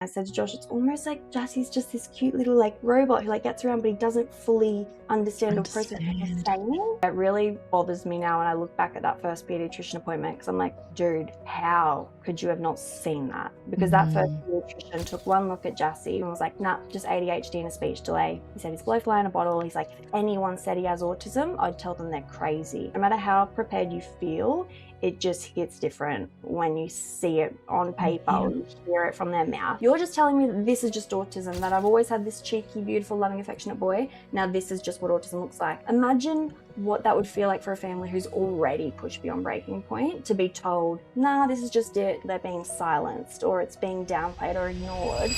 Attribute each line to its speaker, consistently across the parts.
Speaker 1: I said to Josh, it's almost like Jassie's just this cute little like robot who like gets around, but he doesn't fully understand or process what you're saying. It really bothers me now when I look back at that first pediatrician appointment, because I'm like, dude, how could you have not seen that? Because that first pediatrician took one look at Jassie and was like, nah, just ADHD and a speech delay. He said he's blowfly in a bottle. He's like, if anyone said he has autism, I'd tell them they're crazy. No matter how prepared you feel, it just hits different when you see it on paper or you hear it from their mouth. You're just telling me that this is just autism, that I've always had this cheeky, beautiful, loving, affectionate boy. Now this is just what autism looks like. Imagine what that would feel like for a family who's already pushed beyond breaking point to be told, nah, this is just it. They're being silenced or it's being downplayed or ignored.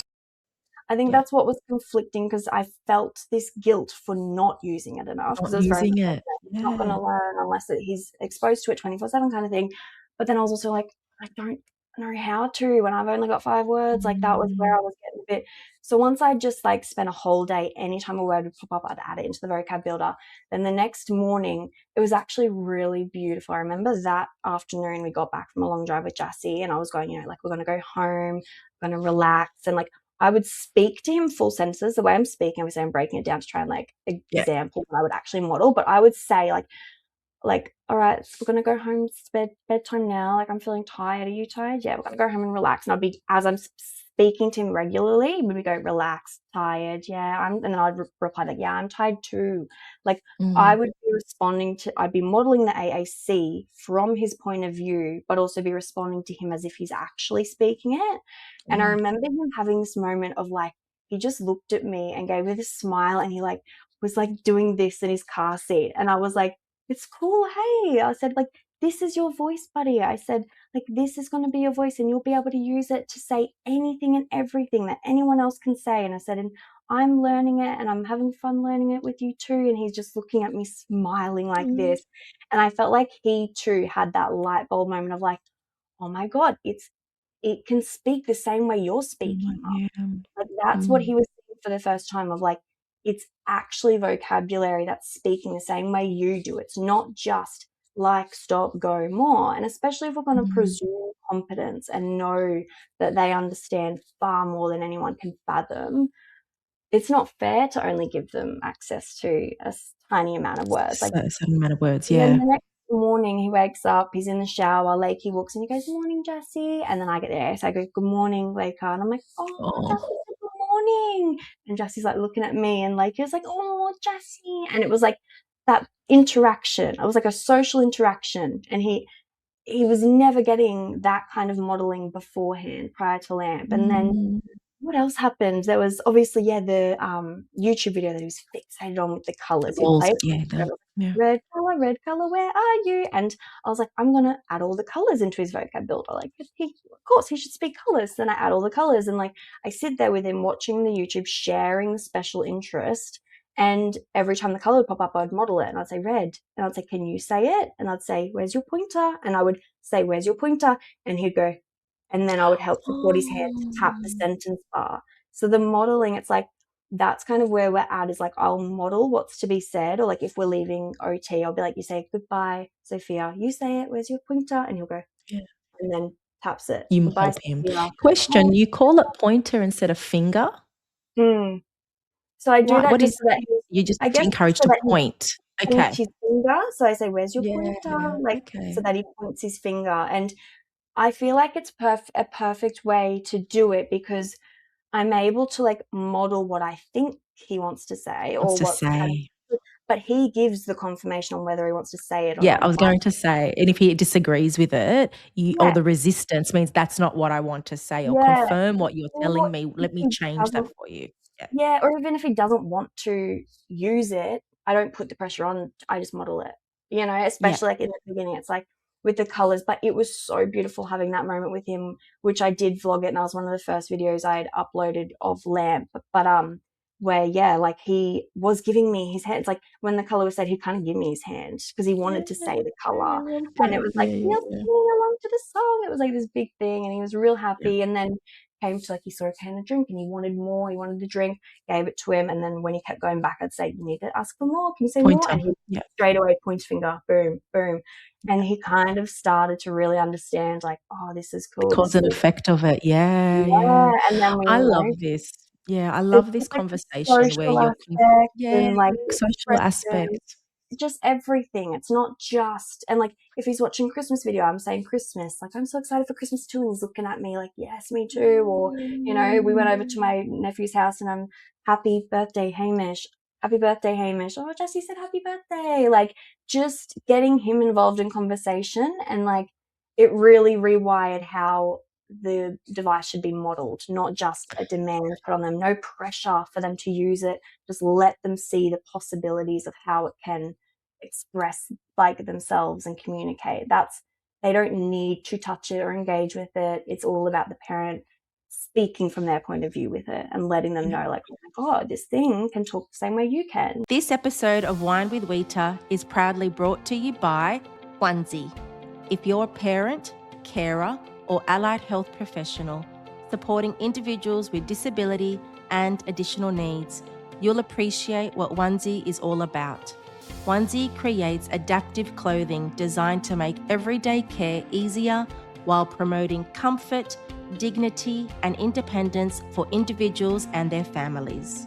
Speaker 1: I think that's what was conflicting, because I felt this guilt for not using it enough, because it was very much he's not going to learn unless he's exposed to it 24/7 kind of thing. But then I was also like, I don't know how to when I've only got 5 words. Like that was where I was getting a bit. So once I just like spent a whole day, anytime a word would pop up, I'd add it into the vocab builder. Then the next morning, it was actually really beautiful. I remember that afternoon we got back from a long drive with Jassie, and I was going, like, we're going to go home, we're going to relax, and like I would speak to him full sentences. The way I'm speaking, obviously I'm breaking it down to try and like example what I would actually model, but I would say like, all right, so we're going to go home, it's bedtime now. Like, I'm feeling tired. Are you tired? Yeah, we're going to go home and relax. And I'd be, as I'm speaking to him regularly, we would go, relax, tired. Yeah, and then I'd reply like, yeah, I'm tired too. Like, I would be I'd be modeling the AAC from his point of view, but also be responding to him as if he's actually speaking it. And I remember him having this moment of like, he just looked at me and gave me this smile, and he like was like doing this in his car seat. And I was like, it's cool. Hey, I said, like, this is your voice, buddy. I said, like, this is going to be your voice, and you'll be able to use it to say anything and everything that anyone else can say. And I said, and I'm learning it and I'm having fun learning it with you too. And he's just looking at me smiling like this. And I felt like he too had that light bulb moment of like, oh my God, it can speak the same way you're speaking. Like that's what he was seeing for the first time, of like, it's actually vocabulary that's speaking the same way you do. It's not just like, stop, go, more. And especially if we're going to presume competence and know that they understand far more than anyone can fathom, it's not fair to only give them access to a tiny amount of words. Like
Speaker 2: a certain amount of words,
Speaker 1: and then the next morning he wakes up, he's in the shower, Lakey walks in, he goes, morning, Jassie. And then I get there, so I go, good morning, Laker. And I'm like, oh, Jassie, good morning. And Jassie's like looking at me, and Lakey was like, oh, Jassie. And it was like that interaction. It was like a social interaction. And he was never getting that kind of modeling beforehand prior to LAMP. And then what else happened? There was obviously, the YouTube video that he was fixated on with the colors. He played red color, where are you? And I was like, I'm going to add all the colors into his vocab builder. Like, of course, he should speak colors. Then I add all the colors. And like, I sit there with him watching the YouTube, sharing the special interest. And every time the color would pop up, I'd model it and I'd say red. And I'd say, can you say it? And I'd say, where's your pointer? And I would say, where's your pointer? And he'd go, and then I would help support his hand to tap the sentence bar. So the modeling, it's like, that's kind of where we're at, is like, I'll model what's to be said. Or like if we're leaving OT, I'll be like, you say goodbye, Sophia, you say it, where's your pointer? And he'll go, and then taps it.
Speaker 2: You help him. Question, you call it pointer instead of finger?
Speaker 1: So I do that just so that
Speaker 2: you just encourage to point. Okay.
Speaker 1: His finger. So I say, where's your pointer? Like, so that he points his finger. And I feel like it's a perfect way to do it, because I'm able to like model what I think he wants to say but he gives the confirmation on whether he wants to say it or not.
Speaker 2: I was going to say, and if he disagrees with it, or the resistance means that's not what I want to say, or confirm what you're telling me, let me change that for you.
Speaker 1: Yeah, or even if he doesn't want to use it, I don't put the pressure on, I just model it, especially like in the beginning, it's like with the colors. But it was so beautiful having that moment with him, which I did vlog it, and that was one of the first videos I had uploaded of LAMP, but where like he was giving me his hand. It's like when the color was said, he'd kind of give me his hand because he wanted to say the color, and it was like, you're singing along to the song. It was like this big thing, and he was real happy. And then came to like, he saw a can of drink and he wanted more, he wanted the drink, gave it to him. And then when he kept going back, I'd say, you need to ask for more. Can you say more?
Speaker 2: Pointer.
Speaker 1: And he
Speaker 2: Yeah.
Speaker 1: straight away points finger, boom, boom. And he kind of started to really understand, like, oh, this is
Speaker 2: The
Speaker 1: cool.
Speaker 2: cause
Speaker 1: This
Speaker 2: and
Speaker 1: is,
Speaker 2: effect of it. Yeah,
Speaker 1: yeah.
Speaker 2: yeah.
Speaker 1: And then we,
Speaker 2: I love this. Yeah, I
Speaker 1: it's
Speaker 2: love this
Speaker 1: just like the
Speaker 2: conversation where
Speaker 1: social
Speaker 2: you're
Speaker 1: aspect
Speaker 2: yeah,
Speaker 1: and like the
Speaker 2: social
Speaker 1: expression,
Speaker 2: aspect.
Speaker 1: just everything. It's not just, and like if he's watching Christmas video, I'm saying Christmas, like I'm so excited for Christmas too, and he's looking at me like, yes, me too. Or, you know, we went over to my nephew's house and I'm, happy birthday, Hamish. Happy birthday, Hamish. Oh, Jessie said happy birthday. Like just getting him involved in conversation, and like it really rewired how the device should be modeled, not just a demand put on them, no pressure for them to use it, just let them see the possibilities of how it can express like themselves and communicate. That's, they don't need to touch it or engage with it. It's all about the parent speaking from their point of view with it and letting them know, like, oh my God, this thing can talk the same way you can.
Speaker 2: This episode of Wine with Wita is proudly brought to you by Wonsie. If you're a parent, carer, or allied health professional supporting individuals with disability and additional needs, you'll appreciate what Wonsie is all about. Wonsie creates adaptive clothing designed to make everyday care easier while promoting comfort, dignity, and independence for individuals and their families.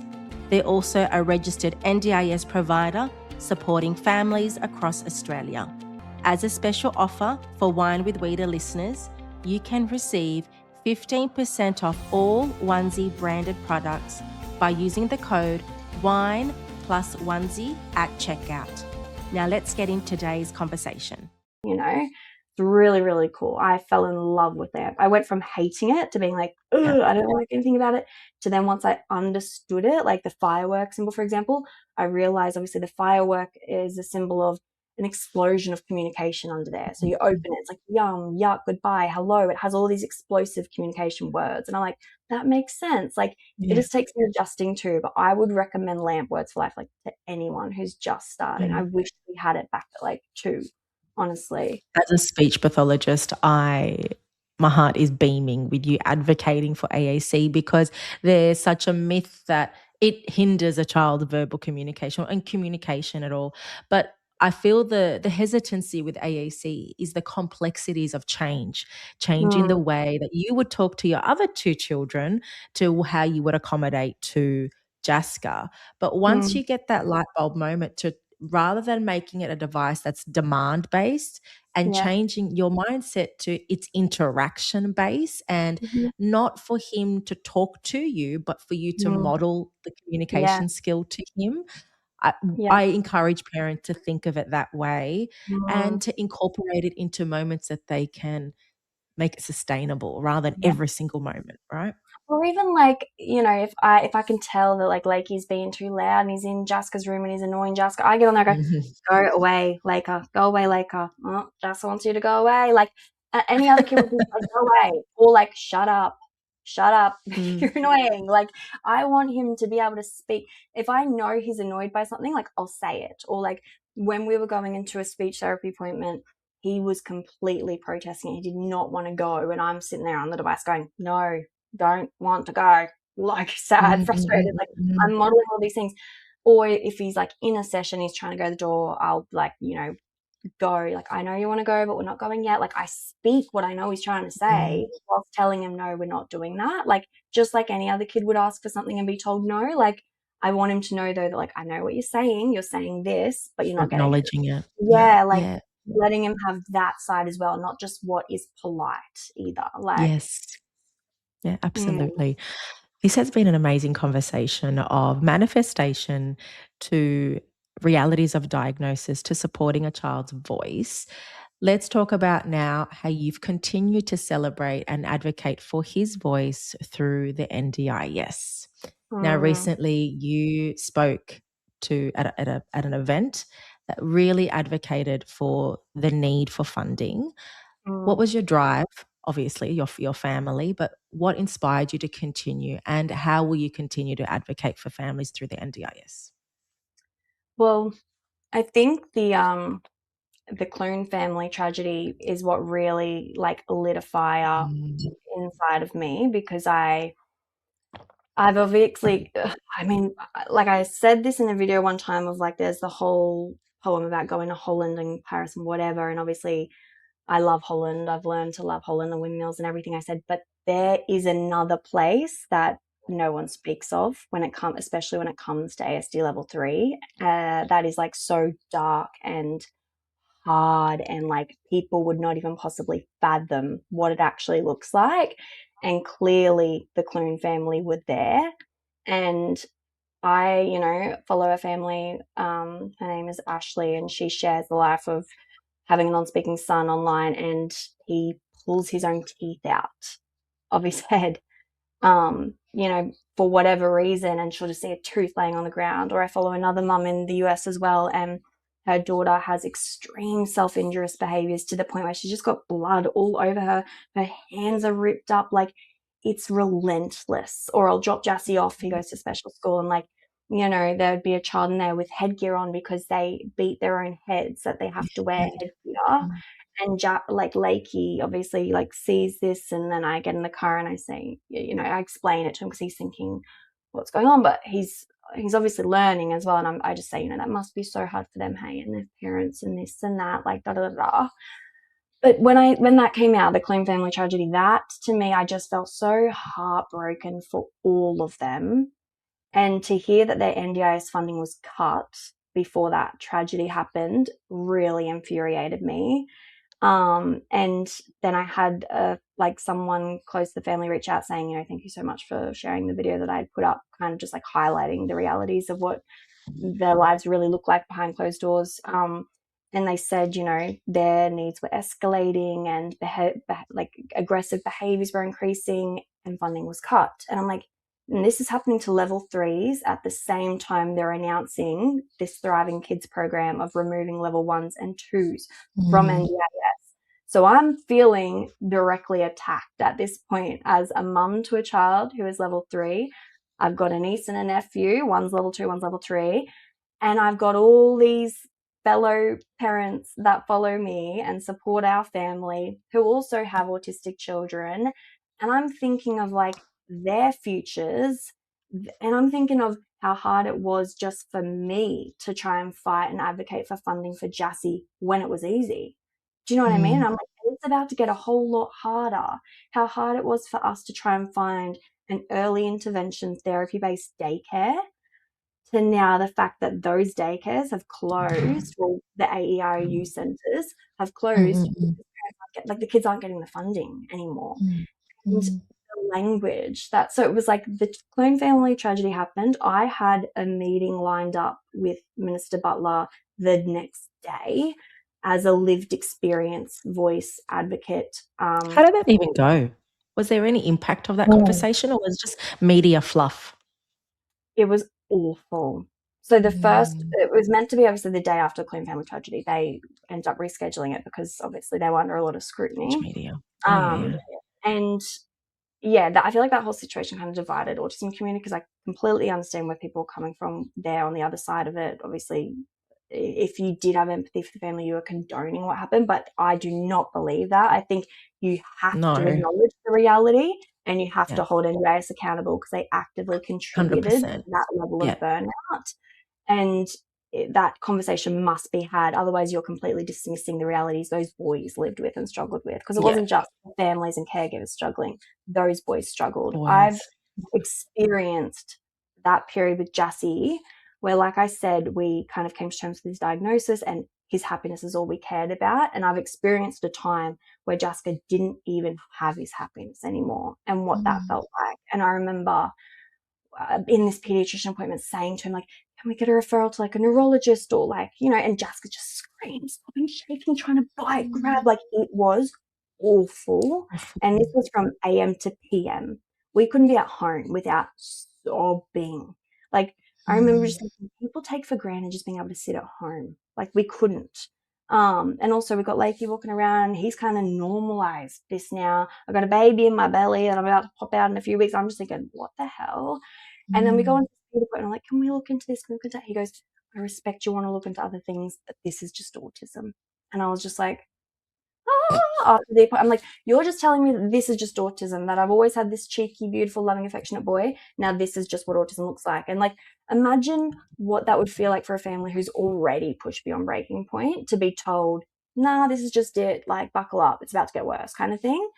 Speaker 2: They're also a registered NDIS provider supporting families across Australia. As a special offer for Wine with Wita listeners, you can receive 15% off all Wonsie branded products by using the code WINE+Wonsie at checkout. Now let's get into today's conversation.
Speaker 1: You know, it's really, really cool. I fell in love with it. I went from hating it to being like, ugh, I don't like anything about it, to then once I understood it, like the firework symbol, for example, I realized obviously the firework is a symbol of an explosion of communication under there. So you open it, it's like yum, yuck, goodbye, hello. It has all these explosive communication words. And I'm like, that makes sense. Like it just takes me adjusting to, but I would recommend Lamp Words for Life, like to anyone who's just starting. I wish we had it back at like 2, honestly.
Speaker 2: As a speech pathologist, my heart is beaming with you advocating for AAC, because there's such a myth that it hinders a child's verbal communication and communication at all. But I feel the hesitancy with AAC is the complexities of changing the way that you would talk to your other 2 children to how you would accommodate to Jaska. But once you get that light bulb moment to, rather than making it a device that's demand based, and changing your mindset to it's interaction based, and not for him to talk to you, but for you to model the
Speaker 1: Yeah,
Speaker 2: communication skill to him. I,
Speaker 1: yeah.
Speaker 2: I encourage parents to think of it that way and to incorporate it into moments that they can make it sustainable rather than
Speaker 1: Yeah.
Speaker 2: every single moment, right?
Speaker 1: Or even like, you know, if I can tell that like Lakey's being too loud and he's in Jaska's room and he's annoying Jaska, I get on there and go away, Laker, go away, Laker. Oh, Jaska wants you to go away. Like any other kid would be like, go away. Or like, shut up, you're annoying. Like I want him to be able to speak. If I know he's annoyed by something, like I'll say it. Or like when we were going into a speech therapy appointment, he was completely protesting it. He did not want to go. And I'm sitting there on the device going, no, don't want to go, like sad, frustrated, like I'm modeling all these things. Or if he's like in a session, he's trying to go to the door, I'll like, you know, go, like, I know you want to go, but we're not going yet. Like I speak what I know he's trying to say whilst telling him, no, we're not doing that. Like just like any other kid would ask for something and be told no. Like I want him to know though that like I know what you're saying this, but you're not getting it.
Speaker 2: Acknowledging it.
Speaker 1: Yeah, like letting him have that side as well, not just what is polite either. Like
Speaker 2: Yes. Yeah, absolutely. This has been an amazing conversation of manifestation to realities of diagnosis to supporting a child's voice. Let's talk about now how you've continued to celebrate and advocate for his voice through the NDIS. Now, recently you spoke to at an event that really advocated for the need for funding. What was your drive? Obviously, your family, but what inspired you to continue, and how will you continue to advocate for families through the NDIS?
Speaker 1: Well, I think the the Clune family tragedy is what really like lit a fire inside of me, because I've obviously, I mean, like I said this in a video one time of like, there's the whole poem about going to Holland and Paris and whatever. And obviously I love Holland. I've learned to love Holland, the windmills and everything I said, but there is another place that no one speaks of when it comes, especially when it comes to ASD level 3, that is like so dark and hard, and like people would not even possibly fathom what it actually looks like. And clearly the Clune family were there. And I, follow a family. Her name is Ashley, and she shares the life of having a non-speaking son online, and he pulls his own teeth out of his head, for whatever reason, and she'll just see a tooth laying on the ground. Or I follow another mum in the US as well, and her daughter has extreme self-injurious behaviors to the point where she's just got blood all over her. Her hands are ripped up. Like, it's relentless. Or I'll drop Jassy off. He goes to special school, and like, there'd be a child in there with headgear on because they beat their own heads, that they have to wear headgear. And like Lakey obviously like sees this, and then I get in the car and I say, I explain it to him because he's thinking what's going on, but he's obviously learning as well. And I just say, that must be so hard for them, hey, and their parents and this and that, like da da da da. But when that came out, the Clune family tragedy, that to me, I just felt so heartbroken for all of them. And to hear that their NDIS funding was cut before that tragedy happened really infuriated me. And then I had like someone close to the family reach out saying, thank you so much for sharing the video that I had put up, kind of just like highlighting the realities of what their lives really look like behind closed doors. And they said, their needs were escalating, and like aggressive behaviors were increasing, and funding was cut. And I'm like, and this is happening to level 3s at the same time they're announcing this Thriving Kids program of removing level 1s and 2s from NDIS. So I'm feeling directly attacked at this point as a mum to a child who is level 3. I've got a niece and a nephew, one's level 2, one's level 3. And I've got all these fellow parents that follow me and support our family who also have autistic children. And I'm thinking of like their futures. And I'm thinking of how hard it was just for me to try and fight and advocate for funding for Jassy when it was easy. Do you know what I mean? I'm like, it's about to get a whole lot harder. How hard it was for us to try and find an early intervention therapy-based daycare, to now the fact that those daycares have closed, or the AERU centres have closed, like the kids aren't getting the funding anymore. And the language so it was like the Clune family tragedy happened. I had a meeting lined up with Minister Butler the next day as a lived experience voice advocate.
Speaker 2: How did that even go? Was there any impact of that conversation, or was it just media fluff?
Speaker 1: It was awful. So the first, it was meant to be obviously the day after the Clune family tragedy. They ended up rescheduling it because obviously they were under a lot of scrutiny.
Speaker 2: Media.
Speaker 1: And yeah, I feel like that whole situation kind of divided autism community, because I completely understand where people are coming from there on the other side of it. Obviously, if you did have empathy for the family, you were condoning what happened, but I do not believe that. I think you have to acknowledge the reality, and you have to hold NDIS accountable because they actively contributed
Speaker 2: 100%.
Speaker 1: to that level of burnout. And that conversation must be had. Otherwise, you're completely dismissing the realities those boys lived with and struggled with, because it wasn't just families and caregivers struggling. Those boys struggled. I've experienced that period with Jassy where, like I said, we kind of came to terms with his diagnosis and his happiness is all we cared about. And I've experienced a time where Jaska didn't even have his happiness anymore, and what that felt like. And I remember in this pediatrician appointment saying to him, like, can we get a referral to like a neurologist, or like, and Jaska just screams, stopping shaking, trying to bite, grab. Like, it was awful. And this was from AM to PM. We couldn't be at home without sobbing. Like, I remember just thinking, people take for granted just being able to sit at home. Like, we couldn't. And also we've got Lakey walking around. He's kind of normalized this now. I've got a baby in my belly and I'm about to pop out in a few weeks. I'm just thinking, what the hell? And then we go into the appointment and I'm like, can we look into this? Can we look into that? He goes, I respect you want to look into other things, but this is just autism. And I was just like, after the I'm like, you're just telling me that this is just autism, that I've always had this cheeky, beautiful, loving, affectionate boy. Now this is just what autism looks like. And like, imagine what that would feel like for a family who's already pushed beyond breaking point to be told, nah, this is just it, like, buckle up, it's about to get worse, kind of thing.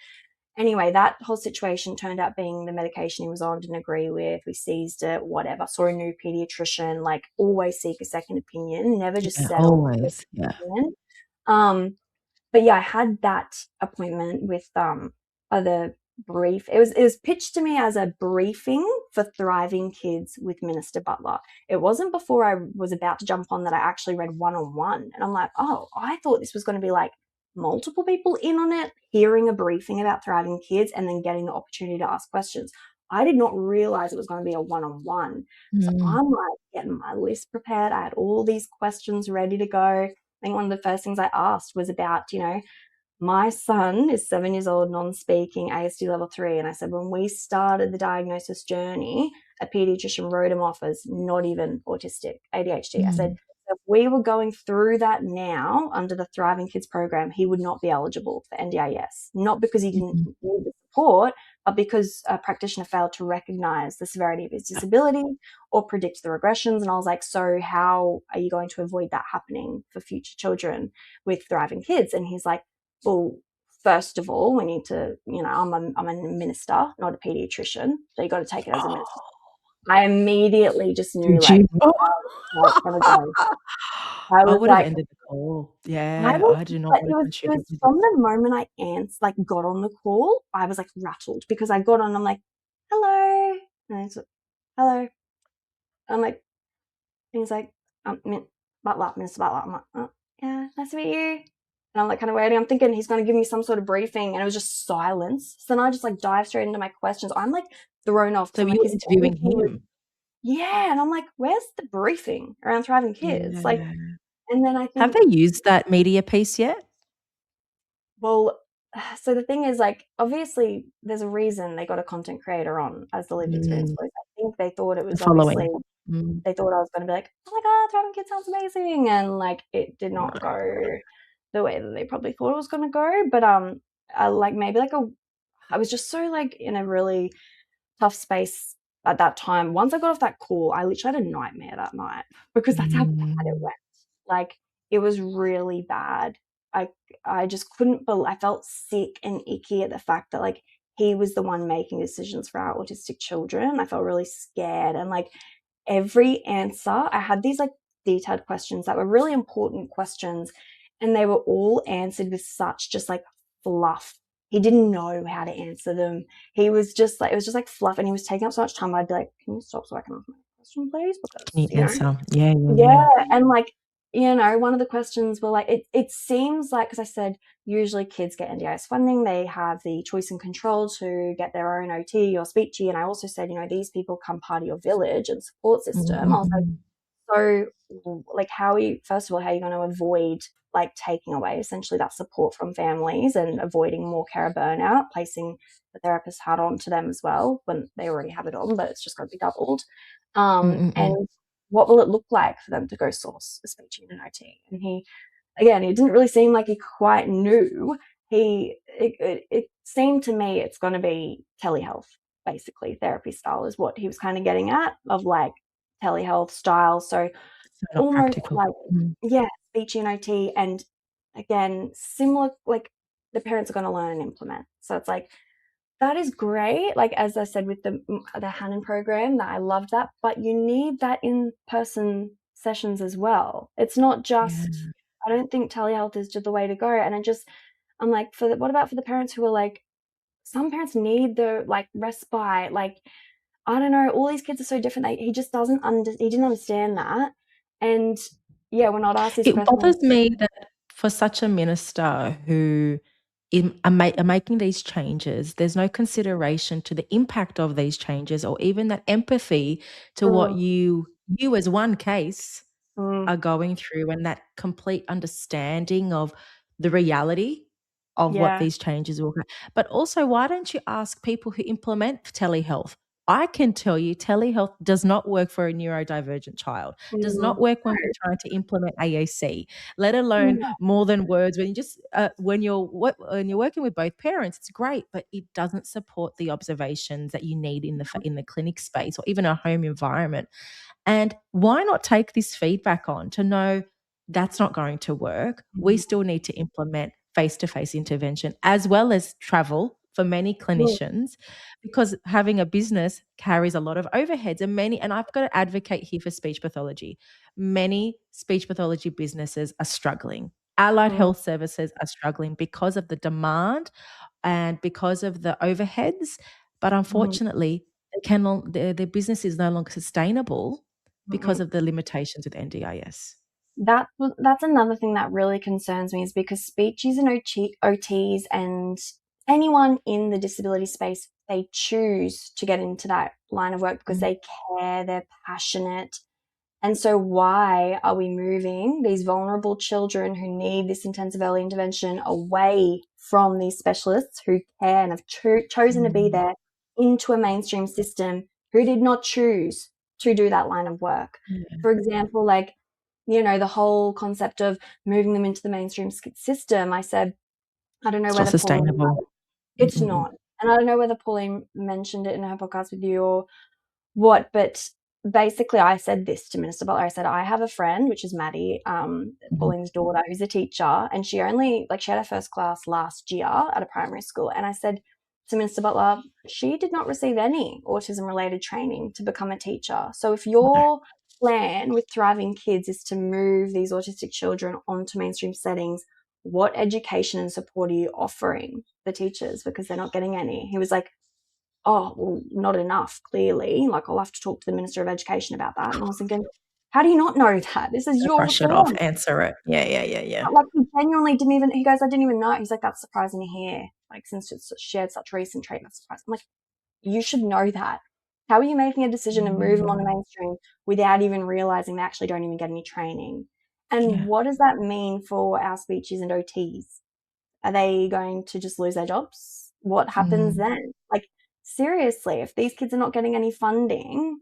Speaker 1: Anyway, that whole situation turned out being the medication he was on, didn't agree with. We seized it, whatever. Saw a new pediatrician, like, always seek a second opinion, never just
Speaker 2: Yeah,
Speaker 1: settle for
Speaker 2: always.
Speaker 1: the
Speaker 2: Yeah.
Speaker 1: opinion. But yeah, I had that appointment with the brief. It was pitched to me as a briefing for Thriving Kids with Minister Butler. It wasn't before I was about to jump on that I actually read one-on-one. And I'm like, oh, I thought this was going to be like multiple people in on it, hearing a briefing about Thriving Kids and then getting the opportunity to ask questions. I did not realize it was going to be a one-on-one. So
Speaker 2: Mm.
Speaker 1: I'm like getting my list prepared. I had all these questions ready to go. I think one of the first things I asked was about, my son is 7 years old, non-speaking, ASD level 3. And I said, when we started the diagnosis journey, a pediatrician wrote him off as not even autistic, ADHD. I said,
Speaker 2: Mm.
Speaker 1: if we were going through that now under the Thriving Kids program, he would not be eligible for NDIS, not because he didn't
Speaker 2: Mhm.
Speaker 1: need the support, but because a practitioner failed to recognize the severity of his disability or predict the regressions. And I was like, so how are you going to avoid that happening for future children with Thriving Kids? And he's like, well, first of all, we need to, I'm a minister, not a pediatrician. So you got to take it as a minister.
Speaker 2: Oh,
Speaker 1: I immediately just knew,
Speaker 2: did
Speaker 1: like,
Speaker 2: you? Oh.
Speaker 1: how it's going to go. I
Speaker 2: I
Speaker 1: was
Speaker 2: would have
Speaker 1: like,
Speaker 2: ended the call.
Speaker 1: I
Speaker 2: Yeah,
Speaker 1: was,
Speaker 2: I do not
Speaker 1: but
Speaker 2: want
Speaker 1: it
Speaker 2: to
Speaker 1: was, it was
Speaker 2: contribute to
Speaker 1: from
Speaker 2: this.
Speaker 1: the moment I got on the call, I was like rattled because I got on, I'm like, hello. And I said, hello. I'm like, and he's like, Butler, Minister Butler. I'm like, oh, yeah, nice to meet you. And I'm like kind of waiting. I'm thinking he's going to give me some sort of briefing, and it was just silence. So then I just like dive straight into my questions. I'm like thrown off because
Speaker 2: So
Speaker 1: I'm
Speaker 2: you
Speaker 1: like,
Speaker 2: were
Speaker 1: is
Speaker 2: interviewing
Speaker 1: anything
Speaker 2: him?
Speaker 1: yeah. And I'm like, where's the briefing around Thriving Kids? Like,
Speaker 2: Yeah.
Speaker 1: and then I
Speaker 2: Have
Speaker 1: think,
Speaker 2: they used that media piece yet?
Speaker 1: well, so the thing is, like, obviously there's a reason they got a content creator on as the lived experience
Speaker 2: Mm,
Speaker 1: voice. I think they thought it
Speaker 2: the
Speaker 1: was obviously
Speaker 2: following. Mm,
Speaker 1: they thought I was going to be like, oh my God, Thriving Kids sounds amazing. And like, it did not
Speaker 2: right.
Speaker 1: go the way that they probably thought it was going to go. But, I like maybe like I was just so like in a really tough space at that time. Once I got off that call, I literally had a nightmare that night because that's how bad it
Speaker 2: Mm,
Speaker 1: went. Like, it was really bad. I, I just couldn't believe, I felt sick and icky at the fact that like he was the one making decisions for our autistic children. I felt really scared and like, every answer, I had these like detailed questions that were really important questions, and they were all answered with such just like fluff. He didn't know how to answer them. He was just like, it was just like fluff, and he was taking up so much time. I'd be like, can you stop so I can ask my question, please?
Speaker 2: can
Speaker 1: Because,
Speaker 2: you answer? Yeah, yeah,
Speaker 1: yeah.
Speaker 2: yeah.
Speaker 1: And like, one of the questions were like, it seems like, because I said, usually kids get NDIS funding, they have the choice and control to get their own OT or speechy. And I also said, these people come part of your village and support system. I was like,
Speaker 2: Mhm.
Speaker 1: so like, first of all, how are you going to avoid like taking away essentially that support from families and avoiding more care burnout, placing the therapist hat on to them as well when they already have it on, but it's just going to be doubled.
Speaker 2: Mm-mm-mm.
Speaker 1: And what will it look like for them to go source a speech in an OT? And he didn't really seem like he quite knew. It seemed to me it's going to be telehealth, basically therapy style is what he was kind of getting at, of like telehealth style. So
Speaker 2: So not
Speaker 1: almost
Speaker 2: practical.
Speaker 1: like,
Speaker 2: Mm.
Speaker 1: yeah, speech in OT, and again, similar, like the parents are going to learn and implement. So it's like, that is great. Like, as I said with the Hannon program, that I loved that, but you need that in-person sessions as well. It's not
Speaker 2: Yeah.
Speaker 1: just, I don't think telehealth is just the way to go. And I'm like, what about for the parents who are like, some parents need the like respite, like, I don't know, all these kids are so different. He just he didn't understand that. And yeah, when I'd ask these
Speaker 2: It
Speaker 1: questions,
Speaker 2: bothers me that for such a minister who are making these changes, there's no consideration to the impact of these changes or even that empathy to what
Speaker 1: mm,
Speaker 2: you as one case
Speaker 1: mm,
Speaker 2: are going through and that complete understanding of the reality of what
Speaker 1: yeah,
Speaker 2: these changes will. But also, why don't you ask people who implement telehealth? I can tell you telehealth does not work for a neurodivergent child, does not work when we're trying to implement AAC, let alone
Speaker 1: No.
Speaker 2: more than words. When you just when you're working with both parents, it's great, but it doesn't support the observations that you need in the clinic space or even a home environment. And why not take this feedback on to know that's not going to work? We still need to implement face to face intervention as well as travel for many
Speaker 1: Mm,
Speaker 2: clinicians, because having a business carries a lot of overheads, and I've got to advocate here for speech pathology. Many speech pathology businesses are struggling. Allied
Speaker 1: mm,
Speaker 2: health services are struggling because of the demand and because of the overheads. But
Speaker 1: mm,
Speaker 2: unfortunately, their business is no longer sustainable because
Speaker 1: mm.
Speaker 2: of the limitations with NDIS.
Speaker 1: That's another thing that really concerns me, is because speechies and OTs and anyone in the disability space, they choose to get into that line of work because
Speaker 2: Mm,
Speaker 1: they care, they're passionate. And so why are we moving these vulnerable children who need this intensive early intervention away from these specialists who care and have chosen to be
Speaker 2: mm,
Speaker 1: there, into a mainstream system who did not choose to do that line of work?
Speaker 2: yeah.
Speaker 1: For example, like, the whole concept of moving them into the mainstream system, I said, I don't know
Speaker 2: It's not
Speaker 1: whether Pauline,
Speaker 2: sustainable.
Speaker 1: it's
Speaker 2: Mm-mm-mm.
Speaker 1: not. And I don't know whether Pauline mentioned it in her podcast with you or what, but basically I said this to Minister Butler. I said, I have a friend, which is Maddie,
Speaker 2: Mhm.
Speaker 1: Pauline's daughter, who's a teacher, and she had her first class last year at a primary school. And I said to Minister Butler, she did not receive any autism related training to become a teacher. So if
Speaker 2: No,
Speaker 1: your plan with Thriving Kids is to move these autistic children onto mainstream settings, what education and support are you offering the teachers? Because they're not getting any. He was like, oh, well, not enough, clearly. Like, I'll have to talk to the Minister of Education about that. And I was thinking, how do you not know that? This is
Speaker 2: don't
Speaker 1: your
Speaker 2: brush it off,
Speaker 1: reform.
Speaker 2: answer it. Yeah, yeah, yeah, yeah.
Speaker 1: Like, he genuinely didn't even, he goes, I didn't even know. He's like, that's surprising to hear. Like, since it's shared such recent treatment, surprise. I'm like, you should know that. How are you making a decision to move them on the
Speaker 2: Mm,
Speaker 1: mainstream without even realizing they actually don't even get any training? And
Speaker 2: yeah.
Speaker 1: what does that mean for our speeches and OTs? Are they going to just lose their jobs? What happens
Speaker 2: Mm.
Speaker 1: then? Like, seriously, if these kids are not getting any funding,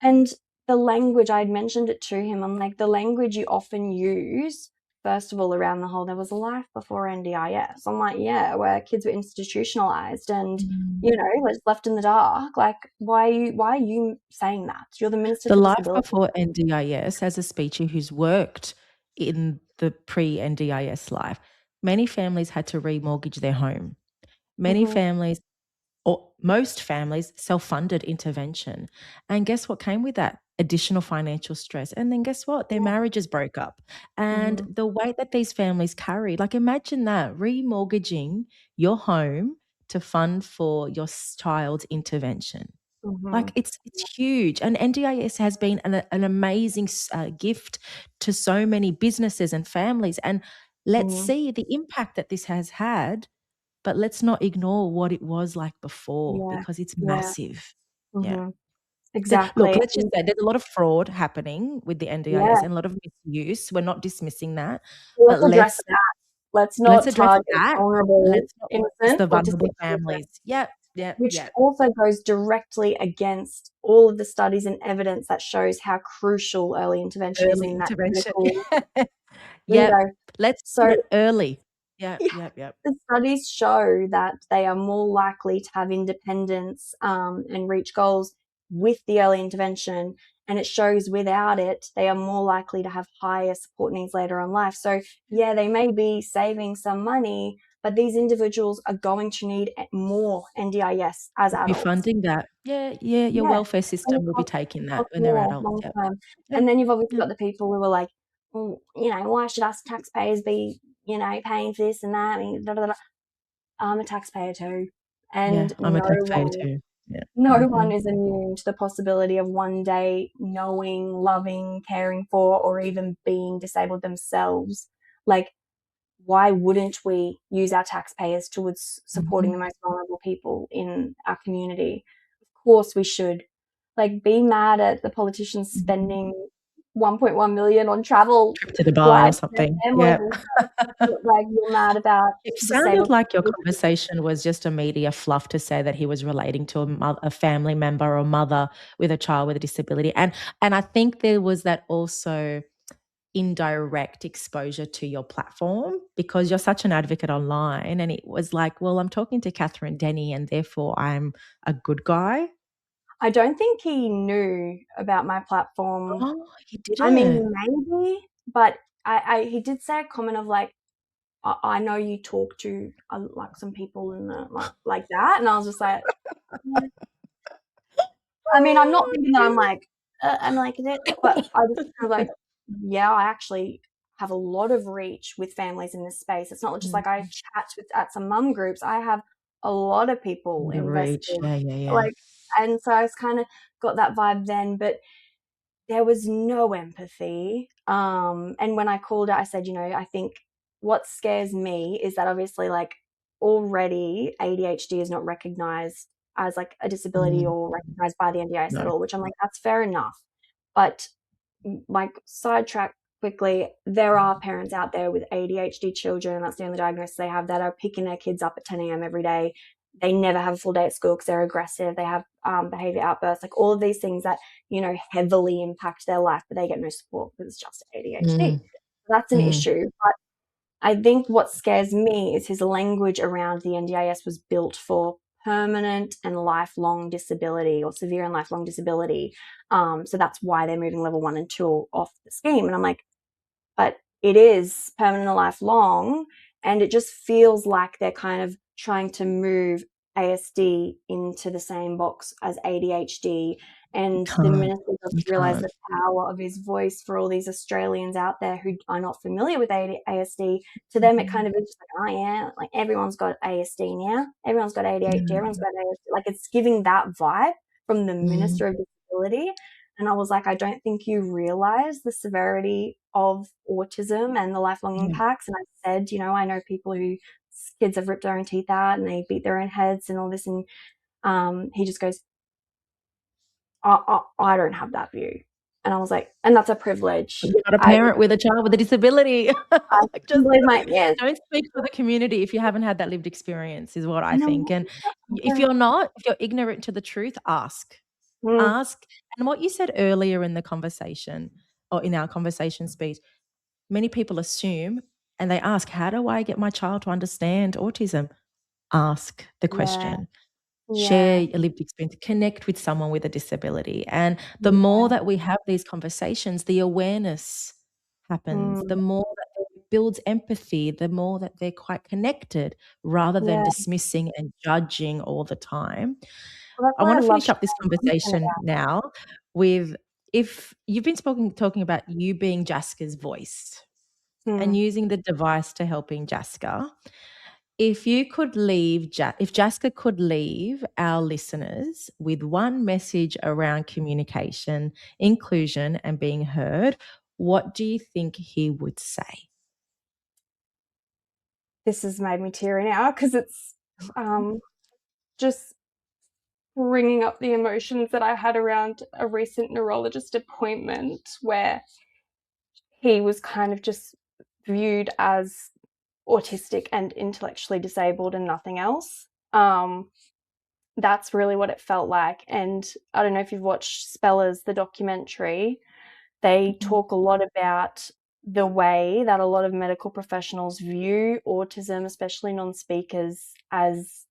Speaker 1: and the language, I'd mentioned it to him, I'm like, the language you often use, first of all, around the whole, there was a life before NDIS. I'm like, yeah, where kids were institutionalized and,
Speaker 2: Mm.
Speaker 1: just left in the dark. Like, why are you saying that? You're the Minister
Speaker 2: The
Speaker 1: for
Speaker 2: life
Speaker 1: Disability.
Speaker 2: before NDIS, as a speaker who's worked in the pre-NDIS life, many families had to remortgage their home. Many
Speaker 1: Mm-hmm.
Speaker 2: families, or most families, self-funded intervention. And guess what came with that? Additional financial stress. And then guess what? Their
Speaker 1: Yeah.
Speaker 2: marriages broke up. And
Speaker 1: Mm-hmm.
Speaker 2: the weight that these families carried, like imagine that, remortgaging your home to fund for your child's intervention.
Speaker 1: Mm-hmm.
Speaker 2: Like it's huge, and NDIS has been an amazing gift to so many businesses and families. And let's
Speaker 1: Mm-hmm.
Speaker 2: see the impact that this has had, but let's not ignore what it was like before
Speaker 1: Yeah.
Speaker 2: because it's
Speaker 1: Yeah.
Speaker 2: massive. Yeah.
Speaker 1: Mm-hmm.
Speaker 2: Look,
Speaker 1: Exactly.
Speaker 2: let's just say there's a lot of fraud happening with the
Speaker 1: Yeah.
Speaker 2: NDIS and a lot of misuse. We're not dismissing that, but
Speaker 1: Let's address that. Let's
Speaker 2: let's
Speaker 1: not
Speaker 2: address
Speaker 1: target
Speaker 2: that.
Speaker 1: vulnerable,
Speaker 2: Let's not miss
Speaker 1: innocent
Speaker 2: the
Speaker 1: autistic
Speaker 2: vulnerable
Speaker 1: children,
Speaker 2: families. Yep, yep,
Speaker 1: which
Speaker 2: yep.
Speaker 1: also goes directly against all of the studies and evidence that shows how crucial early intervention is
Speaker 2: Early
Speaker 1: in that
Speaker 2: intervention.
Speaker 1: critical
Speaker 2: Yep.
Speaker 1: window.
Speaker 2: Let's
Speaker 1: So
Speaker 2: get it early. Yep,
Speaker 1: yeah,
Speaker 2: yep, yep.
Speaker 1: the studies show that they are more likely to have independence and reach goals with the early intervention. And it shows without it, they are more likely to have higher support needs later on life. So, yeah, they may be saving some money, but these individuals are going to need more NDIS as
Speaker 2: We'll be
Speaker 1: adults.
Speaker 2: funding that. Yeah, yeah, your
Speaker 1: Yeah,
Speaker 2: welfare
Speaker 1: and it
Speaker 2: system will be
Speaker 1: costs,
Speaker 2: taking that
Speaker 1: costs
Speaker 2: when they're
Speaker 1: more
Speaker 2: adults.
Speaker 1: long
Speaker 2: Yep,
Speaker 1: term.
Speaker 2: yep,
Speaker 1: And then you've obviously
Speaker 2: yep.
Speaker 1: got the people who are like, well, why should us taxpayers be, paying for this and that? I mean, da, da, da. I'm a taxpayer too,
Speaker 2: Yeah,
Speaker 1: and
Speaker 2: I'm a
Speaker 1: no
Speaker 2: taxpayer
Speaker 1: one,
Speaker 2: too. Yeah.
Speaker 1: no one
Speaker 2: Mhm.
Speaker 1: is immune to the possibility of one day knowing, loving, caring for, or even being disabled themselves. Like, why wouldn't we use our taxpayers towards supporting the
Speaker 2: Mhm.
Speaker 1: most vulnerable people in our community? Of course we should. Like, be mad at the politicians
Speaker 2: Mhm.
Speaker 1: spending 1.1 million on travel
Speaker 2: Trip to Dubai or
Speaker 1: flights to their
Speaker 2: something.
Speaker 1: families
Speaker 2: Yeah.
Speaker 1: and stuff. Like, you're mad about
Speaker 2: It sounded
Speaker 1: disabled
Speaker 2: like your
Speaker 1: people.
Speaker 2: conversation was just a media fluff to say that he was relating to a family member or mother with a child with a disability. And I think there was that also indirect exposure to your platform because you're such an advocate online. And it was like, well, I'm talking to Kathryn Denny and therefore I'm a good guy.
Speaker 1: I don't think he knew about my platform.
Speaker 2: Oh, he
Speaker 1: I
Speaker 2: didn't.
Speaker 1: mean, maybe, but he did say a comment of like, I know you talk to like some people in the like that, and I was just like, yeah. I mean, I'm not thinking that I'm like it, but I was kind of like, yeah, I actually have a lot of reach with families in this space. It's not just like I chat with at some mum groups. I have a lot of people
Speaker 2: The reach.
Speaker 1: invested,
Speaker 2: Yeah.
Speaker 1: like, and so I was kind of got that vibe then, but there was no empathy. And when I called it, I said, I think what scares me is that obviously, like, already ADHD is not recognized as like a disability
Speaker 2: Mm,
Speaker 1: or recognized by the NDIS at
Speaker 2: no.
Speaker 1: all, which I'm like, that's fair enough. But like, sidetrack quickly, there are parents out there with ADHD children, and that's the only diagnosis they have, that are picking their kids up at 10 a.m. every day. They never have a full day at school because they're aggressive. They have behavior outbursts, like all of these things that, heavily impact their life, but they get no support because it's just ADHD.
Speaker 2: Mm,
Speaker 1: That's an
Speaker 2: mm,
Speaker 1: issue. But I think what scares me is his language around the NDIS was built for permanent and lifelong disability, or severe and lifelong disability. So that's why they're moving level 1 and 2 off the scheme. And I'm like, but it is permanent and lifelong, and it just feels like they're kind of trying to move ASD into the same box as ADHD. And the
Speaker 2: can't.
Speaker 1: minister doesn't
Speaker 2: You
Speaker 1: realize
Speaker 2: can't.
Speaker 1: the power of his voice for all these Australians out there who are not familiar with ASD. To them, it kind of is just like, oh yeah, like everyone's got ASD now. Everyone's got ADHD.
Speaker 2: Yeah.
Speaker 1: Everyone's got ASD. Like, it's giving that vibe from the
Speaker 2: Mm,
Speaker 1: minister of disability. And I was like, I don't think you realize the severity of autism and the lifelong
Speaker 2: yeah.
Speaker 1: impacts. And I said, I know people who kids have ripped their own teeth out and they beat their own heads and all this. And he just goes, I don't have that view. And I was like, and that's a privilege.
Speaker 2: You're not a
Speaker 1: I
Speaker 2: parent with a child with a disability.
Speaker 1: can
Speaker 2: Just
Speaker 1: believe yes.
Speaker 2: don't speak for the community if you haven't had that lived experience is what I
Speaker 1: No.
Speaker 2: think. And if you're ignorant to the truth, ask.
Speaker 1: Mm,
Speaker 2: Ask. And what you said earlier in the conversation or in our conversation speech, many people assume and they ask, how do I get my child to understand autism? Ask the
Speaker 1: yeah.
Speaker 2: question. Share
Speaker 1: Yeah.
Speaker 2: your lived experience, connect with someone with a disability. And the more
Speaker 1: Yeah.
Speaker 2: that we have these conversations, the awareness happens, the
Speaker 1: Mm,
Speaker 2: more that it builds empathy, the more that they're quite connected rather than
Speaker 1: yeah.
Speaker 2: dismissing and judging all the time.
Speaker 1: Well, that's
Speaker 2: I
Speaker 1: why
Speaker 2: want
Speaker 1: I
Speaker 2: to
Speaker 1: love
Speaker 2: finish up this
Speaker 1: sharing content
Speaker 2: conversation
Speaker 1: about
Speaker 2: now with if you've been talking about you being Jaska's voice
Speaker 1: it.
Speaker 2: and using the device to helping Jaska. If you could leave, if Jaska could leave our listeners with one message around communication, inclusion, and being heard, what do you think he would say?
Speaker 1: This has made me teary now because it's just bringing up the emotions that I had around a recent neurologist appointment where he was kind of just viewed as autistic and intellectually disabled and nothing else. That's really what it felt like. And I don't know if you've watched Spellers, the documentary. They
Speaker 2: Mhm.
Speaker 1: talk a lot about the way that a lot of medical professionals view autism, especially non-speakers, as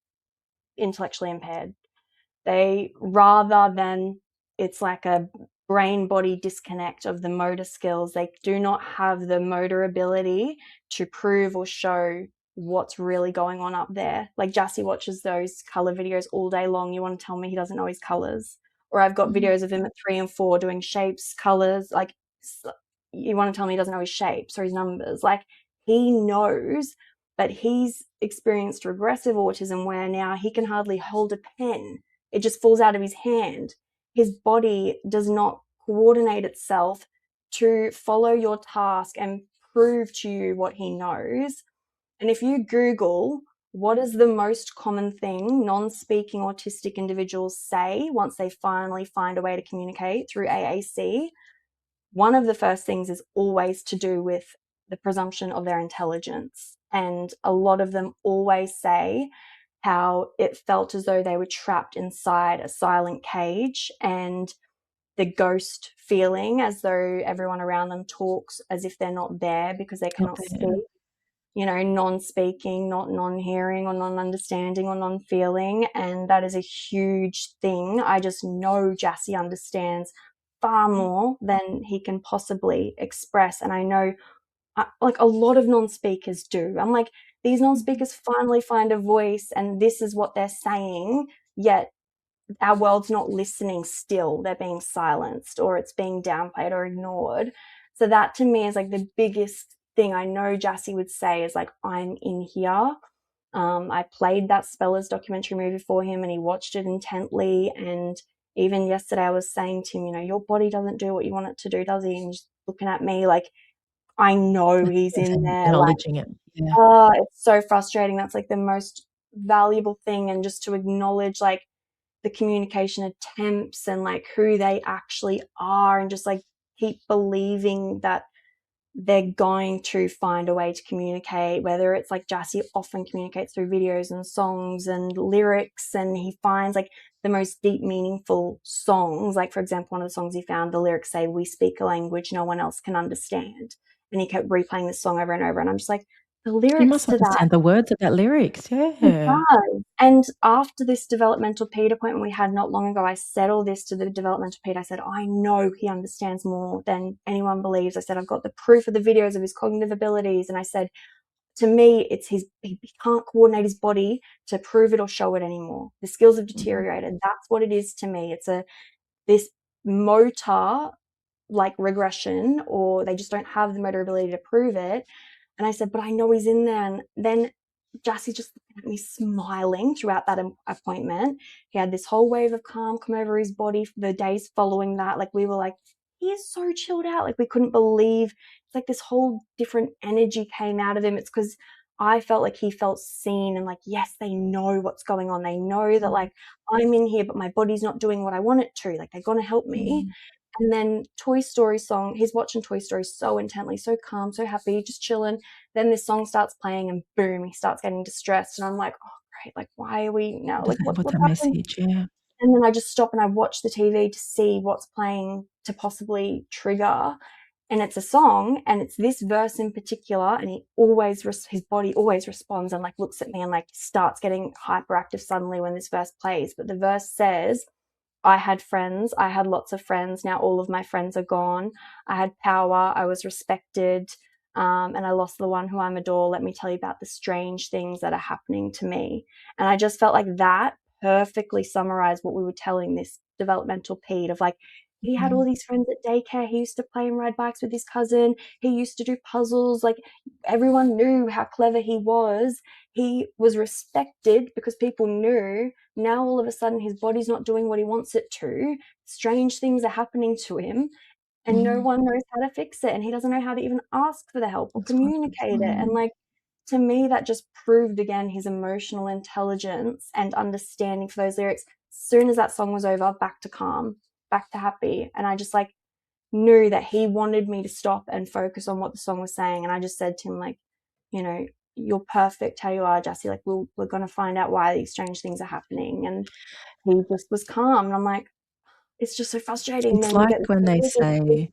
Speaker 1: intellectually impaired. They, rather than, it's like a brain body disconnect of the motor skills, they do not have the motor ability to prove or show what's really going on up there. Like, Jassy watches those color videos all day long. You want to tell me he doesn't know his colors? Or I've got
Speaker 2: Mhm.
Speaker 1: videos of him at 3 and 4 doing shapes, colors. Like, you want to tell me he doesn't know his shapes or his numbers? Like, he knows, but he's experienced regressive autism where now he can hardly hold a pen. It just falls out of his hand. His body does not coordinate itself to follow your task and prove to you what he knows. And if you Google what is the most common thing non-speaking autistic individuals say once they finally find a way to communicate through AAC, one of the first things is always to do with the presumption of their intelligence. And a lot of them always say how it felt as though they were trapped inside a silent cage, and the ghost feeling as though everyone around them talks as if they're not there because they
Speaker 2: Not
Speaker 1: cannot
Speaker 2: there.
Speaker 1: speak. Non-speaking, not non-hearing or non-understanding or non-feeling. And that is a huge thing. I just know Jassy understands far more than he can possibly express. And I know like a lot of non-speakers do. I'm like, these non-speakers finally find a voice and this is what they're saying, yet our world's not listening still. They're being silenced, or it's being downplayed or ignored. So that to me is like the biggest thing I know Jassy would say is like, I'm in here. I played that Spellers documentary movie for him and he watched it intently. And even yesterday I was saying to him, your body doesn't do what you want it to do, does he? And he's looking at me like, I know he's in there. Like,
Speaker 2: Acknowledging it. Yeah.
Speaker 1: it's so frustrating. That's like the most valuable thing. And just to acknowledge like the communication attempts and like who they actually are, and just like keep believing that they're going to find a way to communicate, whether it's like Jassy often communicates through videos and songs and lyrics, and he finds like the most deep, meaningful songs. Like, for example, one of the songs he found, the lyrics say, "We speak a language no one else can understand." And he kept replaying this song over and over. And I'm just like, the
Speaker 2: You
Speaker 1: lyrics
Speaker 2: must
Speaker 1: to that,
Speaker 2: understand the words of that lyrics.
Speaker 1: he
Speaker 2: Yeah.
Speaker 1: does. And after this developmental PED appointment we had not long ago, I said all this to the developmental PED. I said, I know he understands more than anyone believes. I said, I've got the proof of the videos of his cognitive abilities. And I said, to me, it's he can't coordinate his body to prove it or show it anymore. The skills have deteriorated. That's what it is to me. It's this motor like regression, or they just don't have the motor ability to prove it. And I said, but I know he's in there. And then Jassy just looking at me smiling throughout that appointment. He had this whole wave of calm come over his body for the days following that. Like, we were like, he is so chilled out. Like, we couldn't believe, it's like this whole different energy came out of him. It's because I felt like he felt seen and like, yes, they know what's going on. They know that like I'm in here, but my body's not doing what I want it to. Like, they're going to help me. And then Toy Story song, he's watching Toy Story so intently, so calm, so happy, just chilling. Then this song starts playing and boom, he starts getting distressed. And I'm like, oh, great. Like, why are we now? Like,
Speaker 2: What's
Speaker 1: what
Speaker 2: that
Speaker 1: happened?
Speaker 2: message? Yeah.
Speaker 1: And then I just stop and I watch the TV to see what's playing to possibly trigger. And it's a song, and it's this verse in particular. And he always, his body always responds and like looks at me and like starts getting hyperactive suddenly when this verse plays. But the verse says, I had friends. I had lots of friends. Now all of my friends are gone. I had power. I was respected. And I lost the one who I'm adore. Let me tell you about the strange things that are happening to me. And I just felt like that perfectly summarized what we were telling this developmental PED of like, he had all these friends at daycare. He used to play and ride bikes with his cousin. He used to do puzzles. Like, everyone knew how clever he was. He was respected because people knew. Now all of a sudden his body's not doing what he wants it to. Strange things are happening to him, and no one knows how to fix it, and he doesn't know how to even ask for the help or communicate it. And like, to me, that just proved again his emotional intelligence and understanding for those lyrics. As soon as that song was over, back to calm, back to happy. And I just like knew that he wanted me to stop and focus on what the song was saying. And I just said to him, like, you're perfect how you are, Jassy. Like, we're going to find out why these strange things are happening. And he just was calm. And I'm like, it's just so frustrating.
Speaker 2: It's
Speaker 1: Then you
Speaker 2: like
Speaker 1: get
Speaker 2: when they
Speaker 1: this.
Speaker 2: say,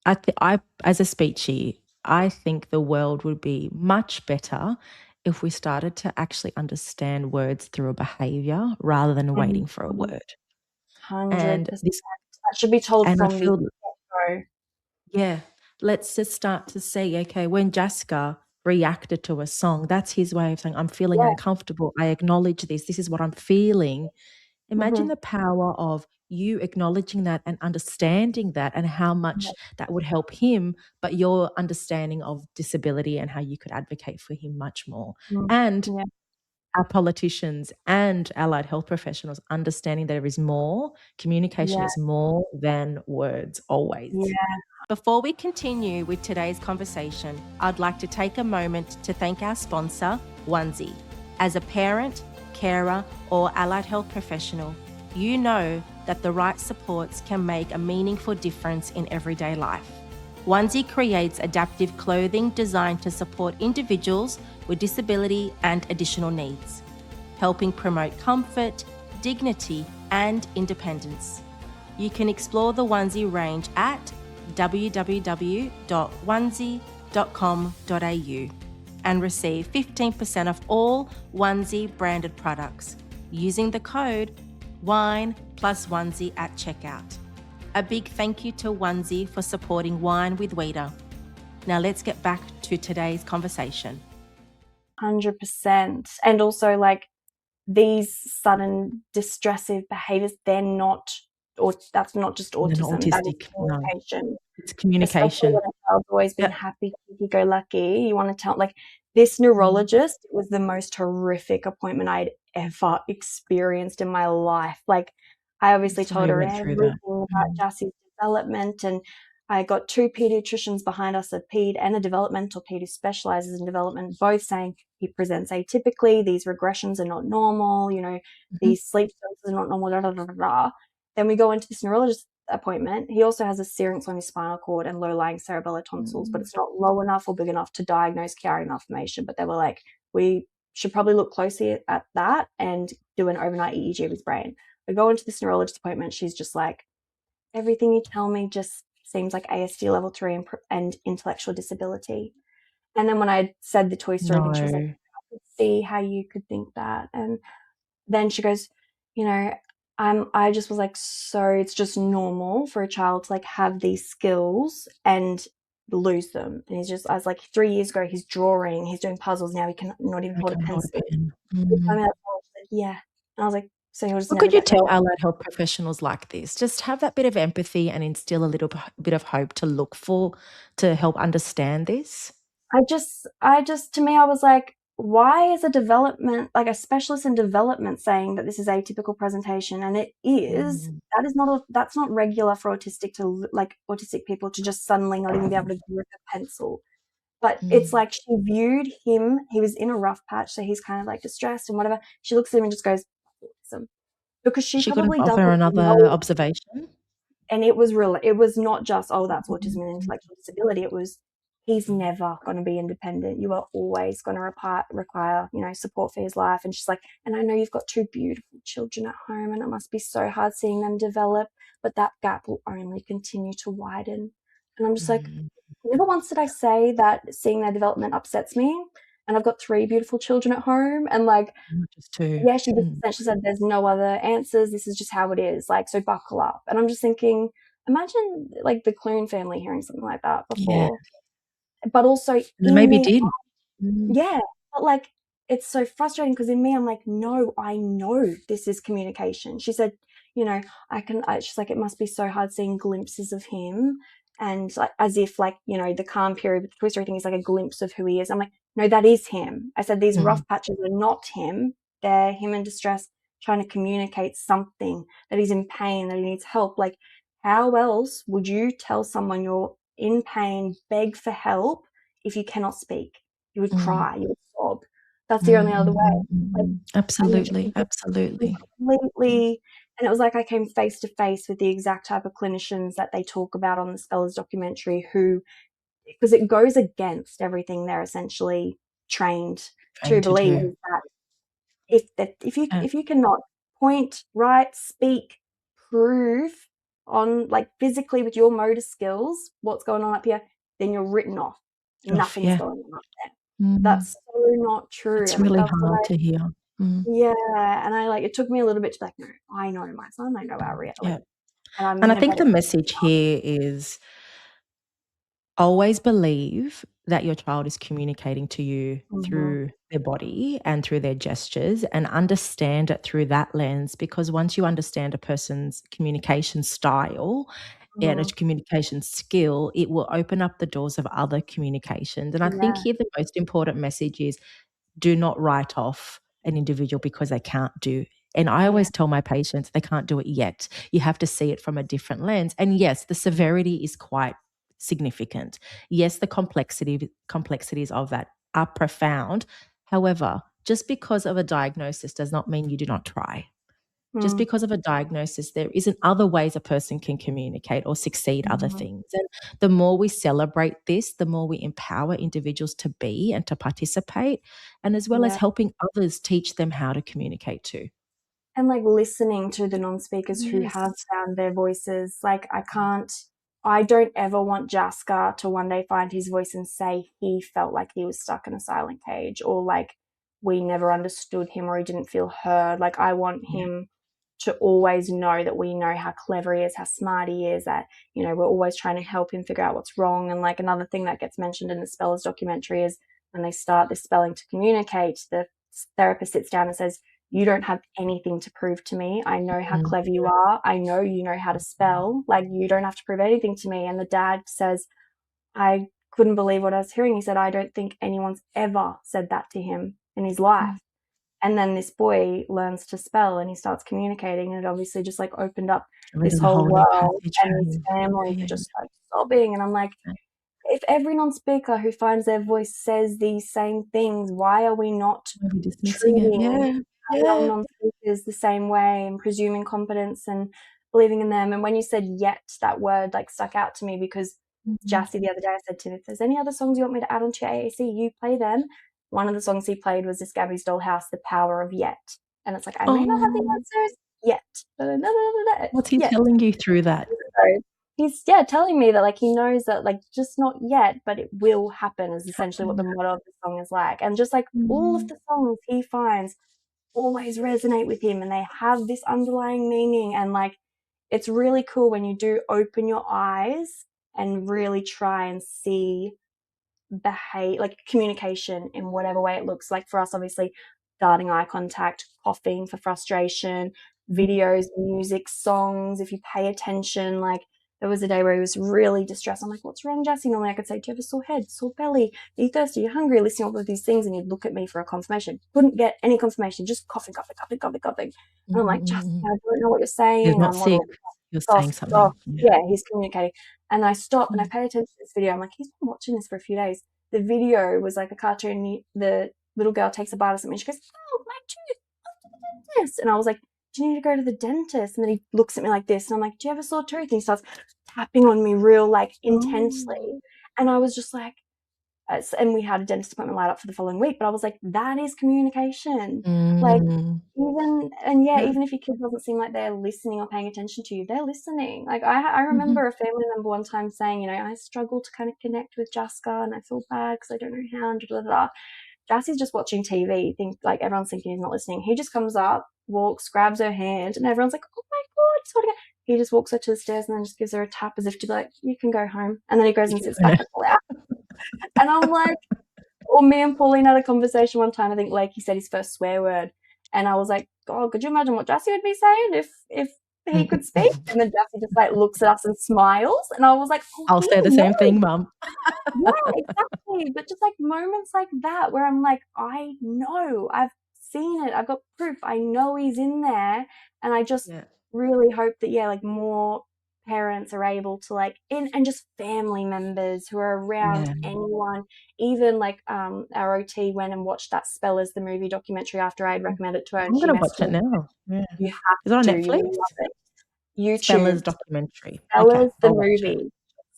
Speaker 2: I as a speechie, I think the world would be much better if we started to actually understand words through a behavior rather than waiting for a word.
Speaker 1: 100%.
Speaker 2: And this,
Speaker 1: That should be told
Speaker 2: and I
Speaker 1: from the
Speaker 2: feel,
Speaker 1: get-go.
Speaker 2: yeah, let's just start to see, okay, when Jaska reacted to a song, that's his way of saying, I'm feeling
Speaker 1: Yeah.
Speaker 2: uncomfortable. I acknowledge this. This is what I'm feeling. Imagine
Speaker 1: Mm-hmm.
Speaker 2: the power of you acknowledging that and understanding that, and how much that would help him, but your understanding of disability and how you could advocate for him much more. And
Speaker 1: Yeah.
Speaker 2: our politicians and allied health professionals understanding there is more, communication
Speaker 1: Yeah.
Speaker 2: is more than words always.
Speaker 1: Yeah.
Speaker 2: Before we continue with today's conversation, I'd like to take a moment to thank our sponsor, Wonsie. As a parent, carer, or allied health professional, you know that the right supports can make a meaningful difference in everyday life. Wonsie creates adaptive clothing designed to support individuals with disability and additional needs, helping promote comfort, dignity, and independence. You can explore the Wonsie range at www.wonsie.com.au and receive 15% off all Wonsie branded products using the code WINE+Wonsie at checkout. A big thank you to Wonsie for supporting Wine with Wita. Now let's get back to today's conversation.
Speaker 1: 100%. And also, like, these sudden distressive behaviors, they're not, or that's not just autism, that is
Speaker 2: Autistic.
Speaker 1: communication.
Speaker 2: No, it's communication.
Speaker 1: Especially when a child's always been happy, go lucky. You want to tell, like, this neurologist was the most horrific appointment I'd ever experienced in my life. Like, I obviously told her everything about Jassie's development, and I got 2 pediatricians behind us, a ped and a developmental ped who specializes in development, both saying he presents atypically, these regressions are not normal, you know, these sleep cycles are not normal, da, da, da, da, da. Then we go into this neurologist appointment. He also has a syrinx on his spinal cord and low-lying cerebellar tonsils, but it's not low enough or big enough to diagnose carrying malformation. But they were like, we should probably look closely at that and do an overnight EEG of his brain. We go into this neurologist appointment. She's just like, everything you tell me just seems like ASD level 3 and intellectual disability. And then when I said the Toy Story thing, she was like, I could see how you could think that. And then she goes, you know, I just was like, so it's just normal for a child to like have these skills and lose them. And I was like, 3 years ago, he's drawing, he's doing puzzles. Now he can not even hold a pencil. Yeah. And I was like, so he'll just
Speaker 3: What could you tell allied health professionals like this? Just have that bit of empathy and instill a little bit of hope to look for to help understand this.
Speaker 1: I just, to me, I was like, why is a specialist in development saying that this is atypical presentation? And it is, that's not regular for autistic people to just suddenly not even be able to grip a pencil. But it's like she viewed him, he was in a rough patch, so he's kind of like distressed and whatever. She looks at him and just goes, autism. Because she probably
Speaker 3: doesn't offer another observation.
Speaker 1: And it was not just, oh, that's autism and intellectual disability. It was, he's never going to be independent. You are always going to require, you know, support for his life. And she's like, and I know you've got 2 beautiful children at home and it must be so hard seeing them develop, but that gap will only continue to widen. And I'm just like, never once did I say that seeing their development upsets me. And I've got 3 beautiful children at home, and like,
Speaker 3: just 2.
Speaker 1: Yeah, she essentially said there's no other answers. This is just how it is. Like, so buckle up. And I'm just thinking, imagine like the Clune family hearing something like that before. Yeah. But also,
Speaker 3: maybe did.
Speaker 1: Yeah, but like, it's so frustrating because in me, I'm like, no, I know this is communication. She said, you know, she's like, it must be so hard seeing glimpses of him. And like, as if like, you know, the calm period with the Toy Story thing is like a glimpse of who he is. I'm like, no, that is him. I said, these rough patches are not him. They're him in distress trying to communicate something, that he's in pain, that he needs help. Like, how else would you tell someone you're in pain, beg for help if you cannot speak? You would cry, you would sob. That's the only other way. Like,
Speaker 3: absolutely.
Speaker 1: Completely. And it was like I came face to face with the exact type of clinicians that they talk about on the Spellers documentary who, because it goes against everything they're essentially trained to believe, that if you cannot point, write, speak, prove on like physically with your motor skills what's going on up here, then you're written off. Nothing's going on up there. That's so not true.
Speaker 3: It's really hard to hear.
Speaker 1: Yeah, and it took me a little bit to be like, no, I know my son, I know our reality.
Speaker 3: Yeah. And I think the message here is always believe that your child is communicating to you through their body and through their gestures, and understand it through that lens, because once you understand a person's communication style and a communication skill, it will open up the doors of other communications. And I think here the most important message is, do not write off an individual because they can't do. And I always tell my patients they can't do it yet. You have to see it from a different lens. And yes, the severity is quite significant. Yes, the complexities of that are profound. However, just because of a diagnosis does not mean you do not try. Just
Speaker 1: Mm.
Speaker 3: because of a diagnosis, there isn't other ways a person can communicate or succeed other
Speaker 1: Mhm.
Speaker 3: things. And the more we celebrate this, the more we empower individuals to be and to participate, and as well as
Speaker 1: Yeah.
Speaker 3: helping others teach them how to communicate too.
Speaker 1: And, like, listening to the non-speakers who have
Speaker 3: Yes.
Speaker 1: found their voices, like, I don't ever want Jaska to one day find his voice and say he felt like he was stuck in a silent cage, or, like, we never understood him, or he didn't feel heard. Like, I want
Speaker 3: Yeah.
Speaker 1: him to always know that we know how clever he is, how smart he is, that, you know, we're always trying to help him figure out what's wrong. And, like, another thing that gets mentioned in the Spellers documentary is when they start this spelling to communicate, the therapist sits down and says, "You don't have anything to prove to me. I know how
Speaker 3: Mm.
Speaker 1: clever you are. I know you know how to spell. Like, you don't have to prove anything to me." And the dad says, "I couldn't believe what I was hearing." He said, "I don't think anyone's ever said that to him in his
Speaker 3: Mm.
Speaker 1: life." And then this boy learns to spell and he starts communicating, and it obviously just, like, opened up
Speaker 3: It
Speaker 1: this
Speaker 3: was a
Speaker 1: whole
Speaker 3: whole new
Speaker 1: world,
Speaker 3: passage for
Speaker 1: and his
Speaker 3: him.
Speaker 1: family
Speaker 3: Yeah,
Speaker 1: were just, like, sobbing. And I'm like,
Speaker 3: yeah.
Speaker 1: if every non-speaker who finds their voice says these same things, why are we not
Speaker 3: Maybe dismissing it.
Speaker 1: treating
Speaker 3: Yeah, yeah.
Speaker 1: non-speakers the same way and presuming competence and believing in them? And when you said "yet," that word, like, stuck out to me because
Speaker 3: Mhm.
Speaker 1: Jassy the other day, I said to him, "If there's any other songs you want me to add onto your AAC, you play them." One of the songs he played was this Gabby's Dollhouse, "The Power of Yet." And it's like, "I may not have the
Speaker 3: Oh,
Speaker 1: answers yet,
Speaker 3: what's he
Speaker 1: yet."
Speaker 3: telling you through that?
Speaker 1: So he's, yeah, telling me that, like, he knows that, like, just not yet, but it will happen is essentially what the
Speaker 3: Happened.
Speaker 1: motto of the song is like. And just, like, all of
Speaker 3: Mm.
Speaker 1: the songs he finds always resonate with him, and they have this underlying meaning. And, like, it's really cool when you do open your eyes and really try and see like communication in whatever way it looks. Like, for us, obviously, darting eye contact, coughing for frustration, videos, music, songs, if you pay attention. Like, there was a day where he was really distressed. I'm like, "What's wrong, Jesse?" Normally I could say, "Do you have a sore head, sore belly? Are you thirsty? Are you hungry?" Listening to all of these things, and he'd look at me for a confirmation. Couldn't get any confirmation, just coughing, coughing, coughing, coughing, coughing. And I'm
Speaker 3: Mhm,
Speaker 1: like,
Speaker 3: mhm,
Speaker 1: "Just,
Speaker 3: mhm.
Speaker 1: I don't know what you're
Speaker 3: He's
Speaker 1: saying."
Speaker 3: not
Speaker 1: I'm
Speaker 3: sick.
Speaker 1: waddling,
Speaker 3: You're
Speaker 1: cough,
Speaker 3: saying
Speaker 1: cough.
Speaker 3: something. Yeah.
Speaker 1: Yeah, he's communicating. And I stop and I
Speaker 3: Mm.
Speaker 1: pay attention to this video. I'm like, he's been watching this for a few days. The video was like a cartoon. The little girl takes a bite of something. She goes, "Oh, my tooth, off to the dentist." And I was like, "Do you need to go to the dentist?" And then he looks at me like this, and I'm like, "Do you have a sore tooth?" And he starts tapping on me real, like,
Speaker 3: Oh.
Speaker 1: intensely. And I was just like, and we had a dentist appointment lined up for the following week, but I was like, that is communication. Like,
Speaker 3: Mm. Yeah.
Speaker 1: even if your kid doesn't seem like they're listening or paying attention to you, they're listening. Like, I
Speaker 3: Mhm.
Speaker 1: remember a family member one time saying, you know, "I struggle to kind of connect with Jaska and I feel bad because I don't know how," and da, da, da, da. Jassie's just watching TV, like, everyone's thinking he's not listening. He just comes up, walks, grabs her hand, and everyone's like, "Oh my God, he's holding her." He just walks her to the stairs and then just gives her a tap as if to be like, "You can go home." And then he goes and sits
Speaker 3: I know.
Speaker 1: back on the couch. And I'm like, or me and Pauline had a conversation one time. I think Lakey said his first swear word, and I was like, "God, could you imagine what Jassy would be saying if he could speak?" And then Jassy just, like, looks at us and smiles, and I was like, "Oh,
Speaker 3: I'll
Speaker 1: he
Speaker 3: say the same
Speaker 1: knows."
Speaker 3: thing, mum.
Speaker 1: Yeah, exactly. But just, like, moments like that where I'm like, I know, I've seen it, I've got proof, I know he's in there. And I just
Speaker 3: Yeah.
Speaker 1: really hope that, yeah, like, more parents are able to, like, and just family members who are around
Speaker 3: Yeah.
Speaker 1: anyone. Even, like, our OT went and watched that Spellers the Movie documentary after I'd recommended it to her, and
Speaker 3: I'm
Speaker 1: she
Speaker 3: gonna
Speaker 1: messaged
Speaker 3: watch it
Speaker 1: me,
Speaker 3: now. Yeah.
Speaker 1: "You
Speaker 3: Is it
Speaker 1: have
Speaker 3: on
Speaker 1: to, you will
Speaker 3: Netflix?
Speaker 1: love it." YouTube.
Speaker 3: Speller's documentary. Okay,
Speaker 1: Bella's the
Speaker 3: I'll watch it.
Speaker 1: movie.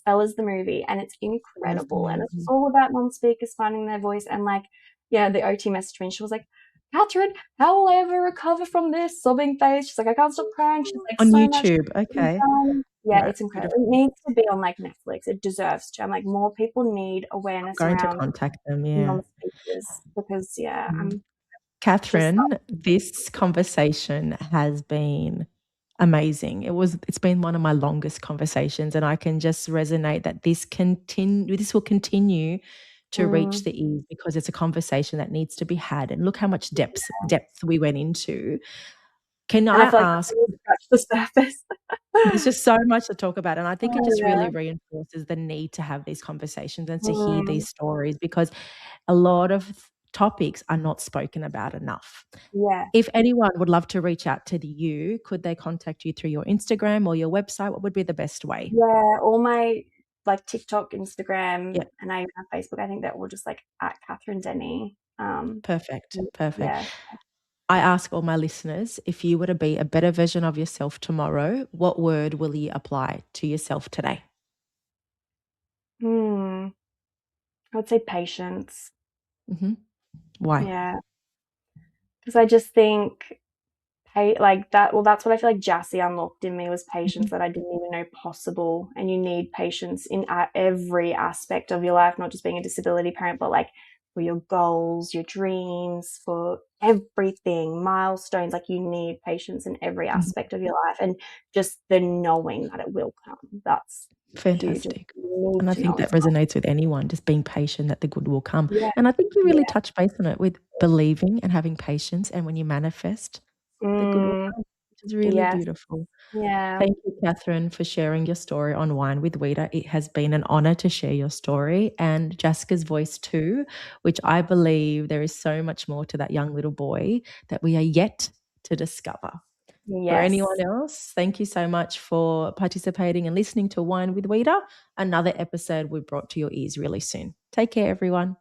Speaker 1: Bella's the movie, and it's
Speaker 3: Speller's the
Speaker 1: incredible, and it's
Speaker 3: movie.
Speaker 1: all about non-speakers finding their voice. And, like, yeah, the OT messaged me, and she was like, "Kathryn, how will I ever recover from this?" Sobbing face. She's like, "I can't stop crying." She's like,
Speaker 3: On
Speaker 1: "So much
Speaker 3: YouTube.
Speaker 1: to be
Speaker 3: Okay.
Speaker 1: done." Yeah,
Speaker 3: Alright,
Speaker 1: it's incredible. It
Speaker 3: beautiful.
Speaker 1: needs to be on, like, Netflix. It deserves to. I'm like, more people need
Speaker 3: I'm
Speaker 1: awareness
Speaker 3: going to
Speaker 1: around
Speaker 3: contact them, yeah.
Speaker 1: non-speakers because, yeah,
Speaker 3: Mm.
Speaker 1: I'm just
Speaker 3: Kathryn, this conversation has been amazing. It's been one of my longest conversations, and I can just resonate that this will continue to reach
Speaker 1: mm,
Speaker 3: the ears because it's a conversation that needs to be had, and look how much depth we went into. Can
Speaker 1: and
Speaker 3: I
Speaker 1: I feel like
Speaker 3: ask,
Speaker 1: that's only scratched the surface.
Speaker 3: there's just so much to talk about, and I think it
Speaker 1: Oh,
Speaker 3: just
Speaker 1: yeah.
Speaker 3: really reinforces the need to have these conversations and to hear
Speaker 1: Mm,
Speaker 3: these stories because a lot of topics are not spoken about enough.
Speaker 1: yeah.
Speaker 3: If anyone would love to reach out to you, could they contact you through your Instagram or your website? What would be the best way?
Speaker 1: Yeah, all my, like, TikTok, Instagram,
Speaker 3: Yeah,
Speaker 1: and I even have Facebook. I think they're all just, like, at Kathryn Denny.
Speaker 3: perfect, perfect.
Speaker 1: Yeah.
Speaker 3: I ask all my listeners, if you were to be a better version of yourself tomorrow, what word will you apply to yourself today?
Speaker 1: I would say patience.
Speaker 3: Mhm. Why?
Speaker 1: Yeah, because I just think like that. Well, that's what I feel like Jassy unlocked in me was patience
Speaker 3: Mhm.
Speaker 1: that I didn't even know possible. And you need patience in every aspect of your life, not just being a disability parent, but like for your goals, your dreams, for everything, milestones. Like you need patience in every
Speaker 3: Mhm.
Speaker 1: aspect of your life, and just the knowing that it will come. That's huge. And
Speaker 3: Fantastic.
Speaker 1: you need
Speaker 3: And I
Speaker 1: to know
Speaker 3: think that
Speaker 1: it's
Speaker 3: resonates with anyone, just being patient that the good will come.
Speaker 1: coming.
Speaker 3: And I think you
Speaker 1: Yeah,
Speaker 3: really touched base on it with believing and having patience, and when you manifest,
Speaker 1: yeah.
Speaker 3: the good will come, which is really
Speaker 1: Yes.
Speaker 3: beautiful.
Speaker 1: Yeah.
Speaker 3: Thank you, Kathryn, for sharing your story on Wine with Wita. It has been an honor to share your story and Jaska's voice too, which I believe there is so much more to that young little boy that we are yet to discover. For anyone
Speaker 1: Yes.
Speaker 3: else, thank you so much for participating and listening to Wine with Wita. Another episode we brought to your ears really soon. Take care, everyone.